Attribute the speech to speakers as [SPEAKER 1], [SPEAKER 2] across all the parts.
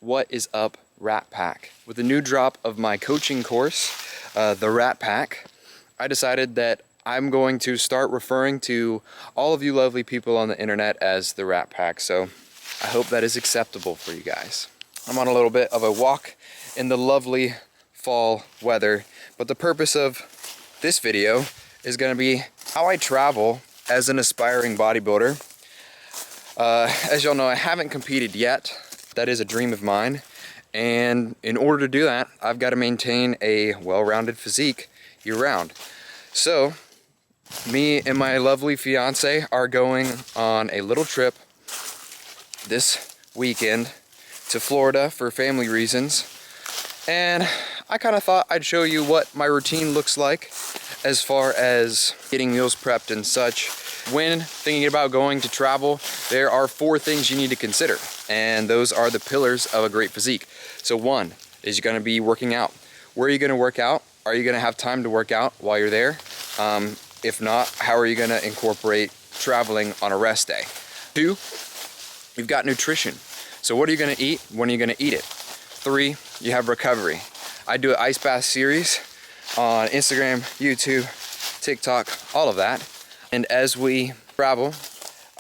[SPEAKER 1] What is up, Rat Pack? With the new drop of my coaching course, the Rat Pack, I decided that I'm going to start referring to all of you lovely people on the internet as the Rat Pack, so I hope that is acceptable for you guys. I'm on a little bit of a walk in the lovely fall weather, but the purpose of this video is going to be how I travel as an aspiring bodybuilder. As y'all know, I haven't competed yet. That is a dream of mine, and in order to do that, I've got to maintain a well-rounded physique year-round. So me and my lovely fiance are going on a little trip this weekend to Florida for family reasons, and I kind of thought I'd show you what my routine looks like as far as getting meals prepped and such. When thinking about going to travel, there are 4 things you need to consider, and those are the pillars of a great physique. So one is you're going to be working out. Where are you going to work out? Are you going to have time to work out while you're there? If not, how are you going to incorporate traveling on a rest day? 2, you've got nutrition. So what are you going to eat? When are you going to eat it? 3, you have recovery. I do an ice bath series on Instagram, YouTube, TikTok, all of that. And as we travel,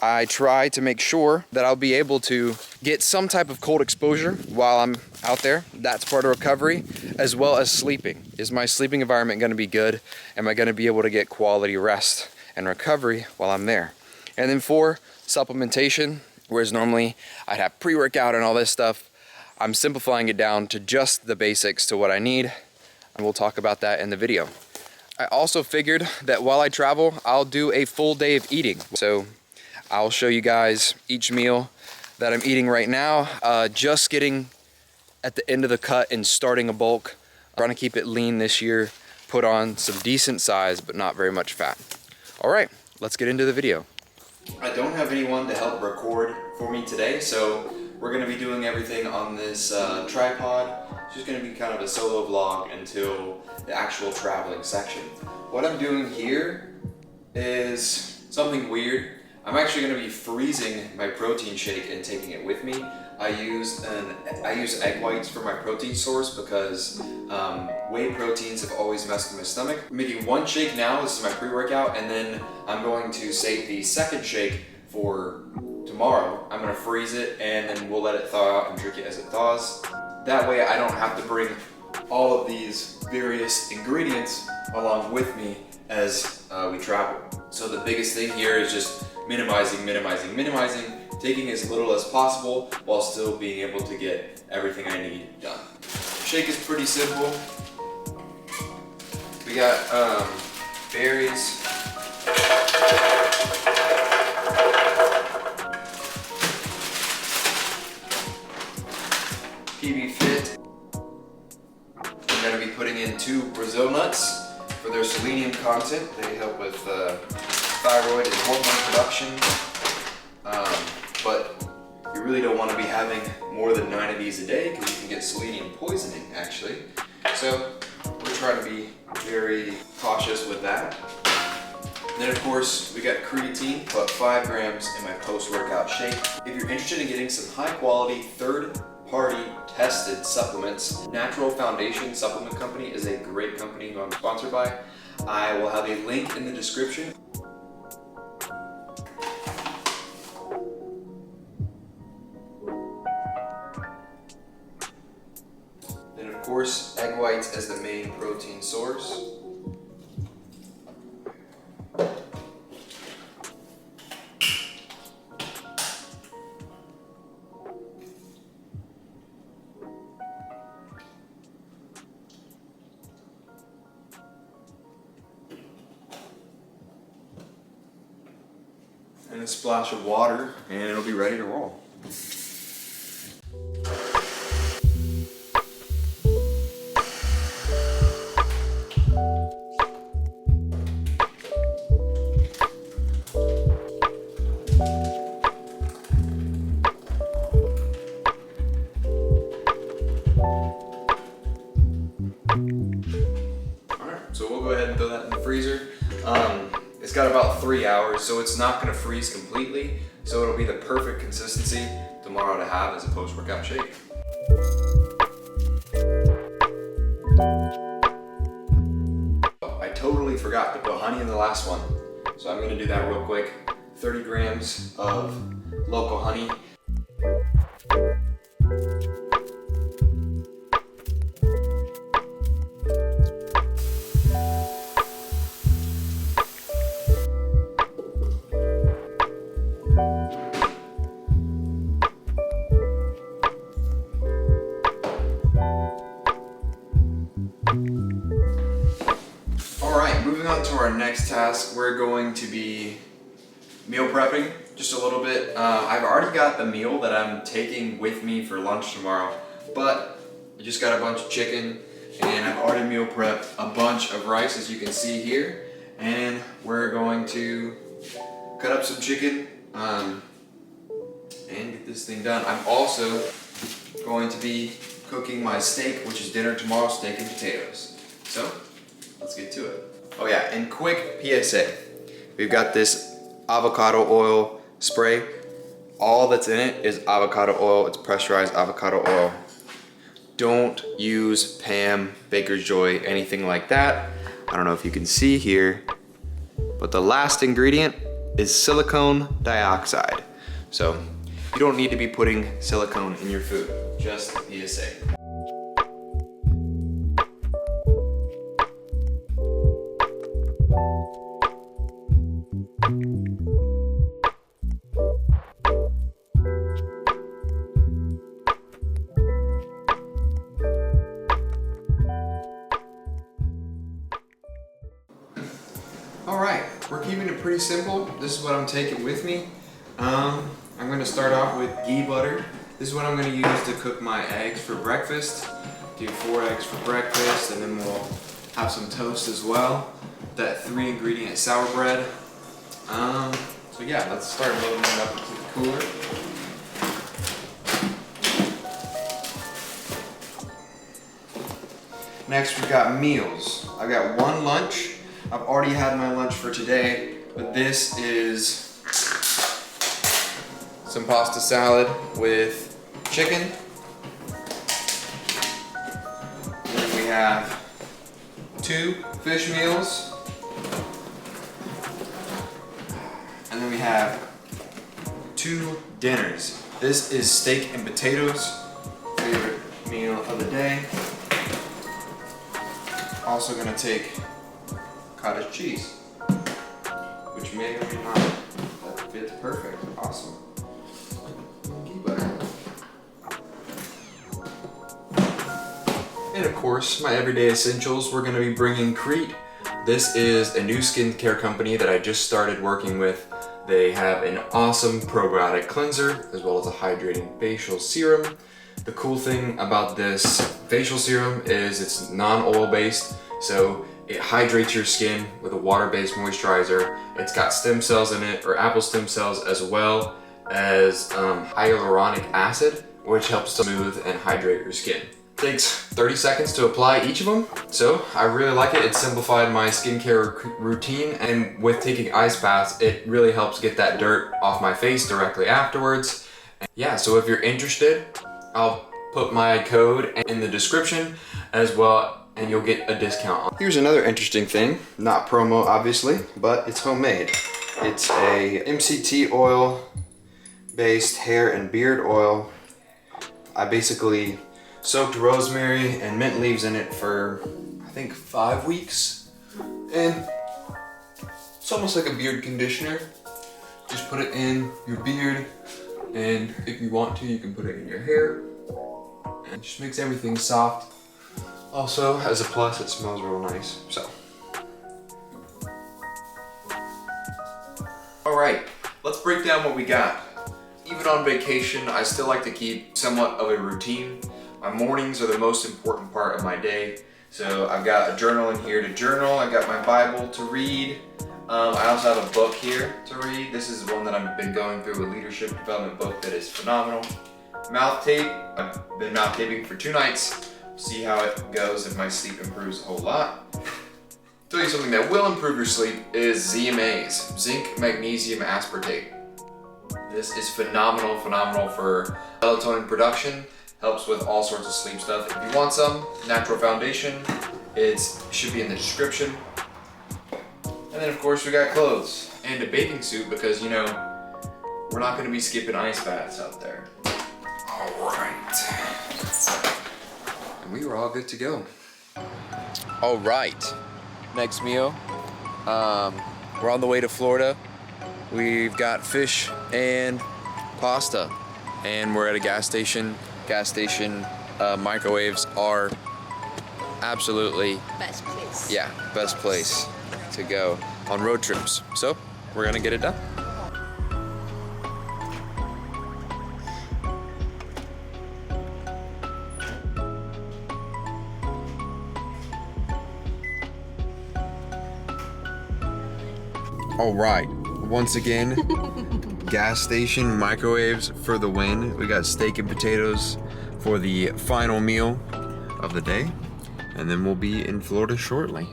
[SPEAKER 1] I try to make sure that I'll be able to get some type of cold exposure while I'm out there. That's part of recovery, as well as sleeping. Is my sleeping environment going to be good? Am I going to be able to get quality rest and recovery while I'm there? And then 4, supplementation. Whereas normally I'd have pre-workout and all this stuff, I'm simplifying it down to just the basics to what I need, and we'll talk about that in the video. I also figured that while I travel, I'll do a full day of eating. So I'll show you guys each meal that I'm eating right now, just getting at the end of the cut and starting a bulk. I'm trying to keep it lean this year, put on some decent size, but not very much fat. All right, let's get into the video. I don't have anyone to help record for me today, so we're gonna be doing everything on this tripod. It's just gonna be kind of a solo vlog until the actual traveling section. What I'm doing here is something weird. I'm actually gonna be freezing my protein shake and taking it with me. I use egg whites for my protein source because whey proteins have always messed with my stomach. I'm making 1 shake now, this is my pre-workout, and then I'm going to save the second shake for tomorrow. I'm gonna freeze it and then we'll let it thaw out and drink it as it thaws. That way I don't have to bring all of these various ingredients along with me as we travel. So the biggest thing here is just minimizing, taking as little as possible while still being able to get everything I need done. Shake is pretty simple. We got berries, PB Fit. I'm going to be putting in 2 Brazil nuts for their selenium content. They help with thyroid and hormone production. But you really don't want to be having more than 9 of these a day because you can get selenium poisoning actually. So we're trying to be very cautious with that. And then of course we got creatine, about 5 grams in my post-workout shake. If you're interested in getting some high quality third-party tested supplements, Natural Foundation Supplement Company is a great company who I'm sponsored by. I will have a link in the description. Then of course, egg whites as the main protein source. And a splash of water, and it'll be ready to roll. Alright, so we'll go ahead and throw that in the freezer. It's got about 3 hours, so it's not going to freeze completely, so it'll be the perfect consistency tomorrow to have as a post-workout shake. I totally forgot to put honey in the last one, so I'm gonna do that real quick. 30 grams of local honey. Alright, moving on to our next task, we're going to be meal prepping just a little bit. I've already got the meal that I'm taking with me for lunch tomorrow, but I just got a bunch of chicken and I've already meal prepped a bunch of rice, as you can see here, and we're going to cut up some chicken and get this thing done. I'm also going to be cooking my steak, which is dinner tomorrow, steak and potatoes. So let's get to it. Oh yeah, and quick PSA. We've got this avocado oil spray. All that's in it is avocado oil. It's pressurized avocado oil. Don't use Pam, Baker's Joy, anything like that. I don't know if you can see here, but the last ingredient is silicone dioxide. So you don't need to be putting silicone in your food, just PSA. Alright, we're keeping it pretty simple. This is what I'm taking with me. I'm going to start off with ghee butter. This is what I'm going to use to cook my eggs for breakfast. Do 4 eggs for breakfast, and then we'll have some toast as well. That 3 ingredient sour bread. So yeah, let's start loading it up into the cooler. Next we've got meals. I've got 1 lunch. I've already had my lunch for today, but this is some pasta salad with chicken. And then we have 2 fish meals. And then we have 2 dinners. This is steak and potatoes, favorite meal of the day. Also gonna take cottage cheese, which may or may not, that fits perfect, awesome. Ghee butter. And of course, my everyday essentials, we're gonna be bringing Crete. This is a new skincare company that I just started working with. They have an awesome probiotic cleanser, as well as a hydrating facial serum. The cool thing about this facial serum is it's non-oil based, so it hydrates your skin with a water-based moisturizer. It's got stem cells in it, or apple stem cells, as well as hyaluronic acid, which helps to smooth and hydrate your skin. It takes 30 seconds to apply each of them, so I really like it. It simplified my skincare routine, and with taking ice baths, it really helps get that dirt off my face directly afterwards. And yeah, so if you're interested, I'll put my code in the description as well, and you'll get a discount. Here's another interesting thing, not promo obviously, but it's homemade. It's a MCT oil based hair and beard oil. I basically soaked rosemary and mint leaves in it for I think 5 weeks, and it's almost like a beard conditioner. Just put it in your beard, and if you want to, you can put it in your hair, and it just makes everything soft. Also, as a plus, it smells real nice, so. All right, let's break down what we got. Even on vacation, I still like to keep somewhat of a routine. My mornings are the most important part of my day. So I've got a journal in here to journal. I've got my Bible to read. I also have a book here to read. This is one that I've been going through, a leadership development book that is phenomenal. Mouth tape, I've been mouth taping for 2 nighs. See how it goes, if my sleep improves a whole lot. Tell you something that will improve your sleep is ZMAs, zinc magnesium aspartate. This is phenomenal for melatonin production, Helps with all sorts of sleep stuff. If you want some natural foundation, it should be in the description. And then of course we got clothes and a bathing suit because, you know, we're not going to be skipping ice baths out there. All right. And we were all good to go. All right. Next meal. We're on the way to Florida. We've got fish and pasta, and we're at a gas station. Gas station microwaves are absolutely
[SPEAKER 2] best place.
[SPEAKER 1] Yeah, best place to go on road trips. So we're gonna get it done. All right, once again, gas station microwaves for the win. We got steak and potatoes for the final meal of the day, and then we'll be in Florida shortly.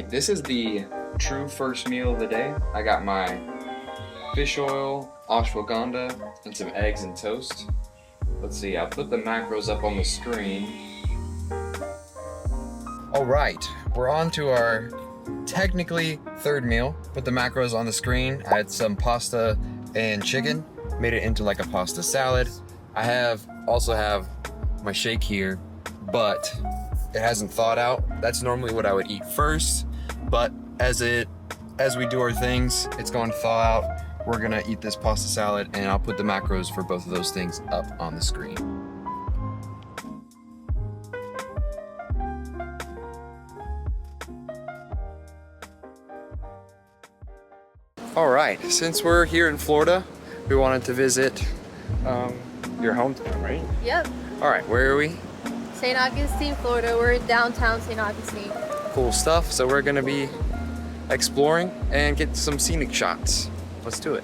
[SPEAKER 1] This is the true first meal of the day. I got my fish oil, ashwagandha, and some eggs and toast. Let's see, I'll put the macros up on the screen. All right, we're on to our technically third meal. Put the macros on the screen. I had some pasta and chicken, made it into like a pasta salad. I also have my shake here, but it hasn't thawed out. That's normally what I would eat first. But as we do our things, it's going to thaw out. We're gonna eat this pasta salad, and I'll put the macros for both of those things up on the screen. All right, since we're here in Florida, we wanted to visit your hometown, right?
[SPEAKER 2] Yep.
[SPEAKER 1] All right, where are we?
[SPEAKER 2] St. Augustine, Florida. We're in downtown St. Augustine.
[SPEAKER 1] Cool stuff. So we're gonna be exploring and get some scenic shots. Let's do it.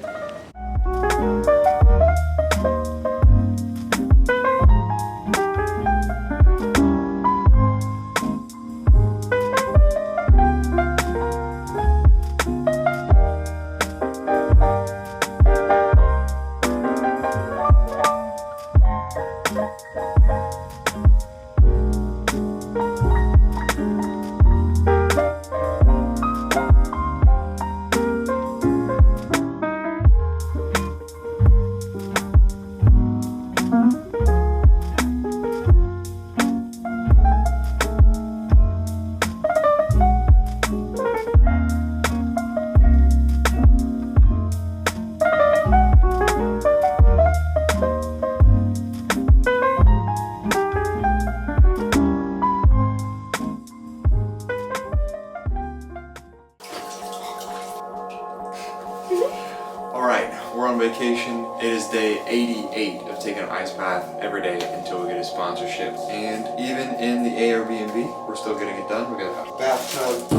[SPEAKER 1] We're on vacation. It is day 88 of taking an ice bath every day until we get a sponsorship. And even in the Airbnb, we're still getting it done. We got a bathtub,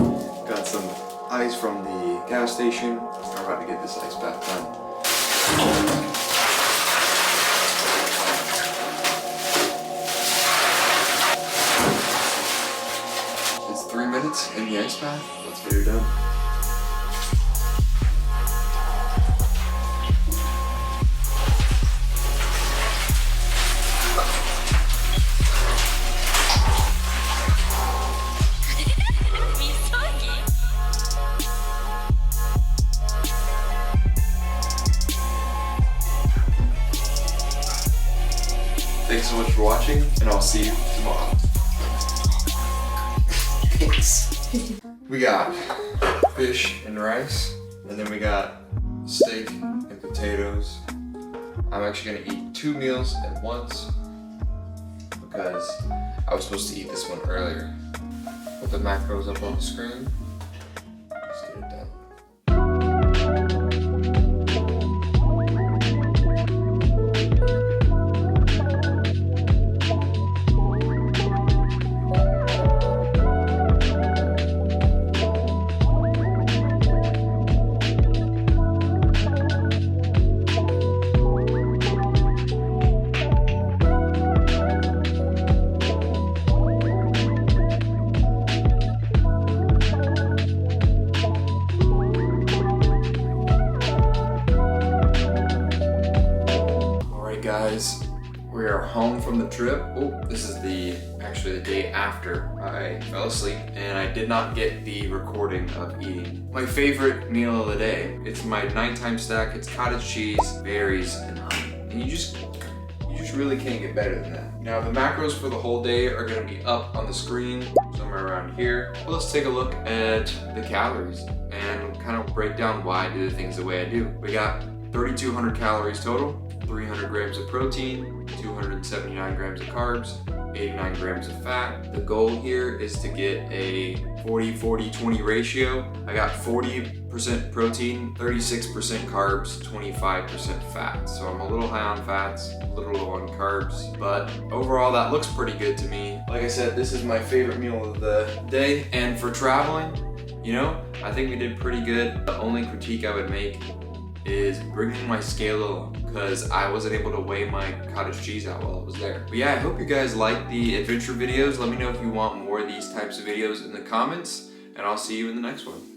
[SPEAKER 1] got some ice from the gas station. We're about to get this ice bath done. It's 3 minutes in the ice bath. Let's get her done. Thanks so much for watching, and I'll see you tomorrow. Thanks. We got fish and rice, and then we got steak and potatoes. I'm actually gonna eat 2 meals at once because I was supposed to eat this one earlier. Put the macros up on the screen. Let's get it done. guys, we are home from the trip. Oh, this is actually the day after I fell asleep and I did not get the recording of eating my favorite meal of the day. It's my nighttime snack. It's cottage cheese, berries, and honey. And you just really can't get better than that. Now the macros for the whole day are gonna be up on the screen somewhere around here. But let's take a look at the calories and kind of break down why I do the things the way I do. We got 3,200 calories total, 300 grams of protein, 279 grams of carbs, 89 grams of fat. The goal here is to get a 40-40-20 ratio. I got 40% protein, 36% carbs, 25% fat. So I'm a little high on fats, a little low on carbs, but overall that looks pretty good to me. Like I said, this is my favorite meal of the day, and for traveling, you know, I think we did pretty good. The only critique I would make is bringing my scale because I wasn't able to weigh my cottage cheese out while I was there. But yeah, I hope you guys like the adventure videos. Let me know if you want more of these types of videos in the comments, and I'll see you in the next one.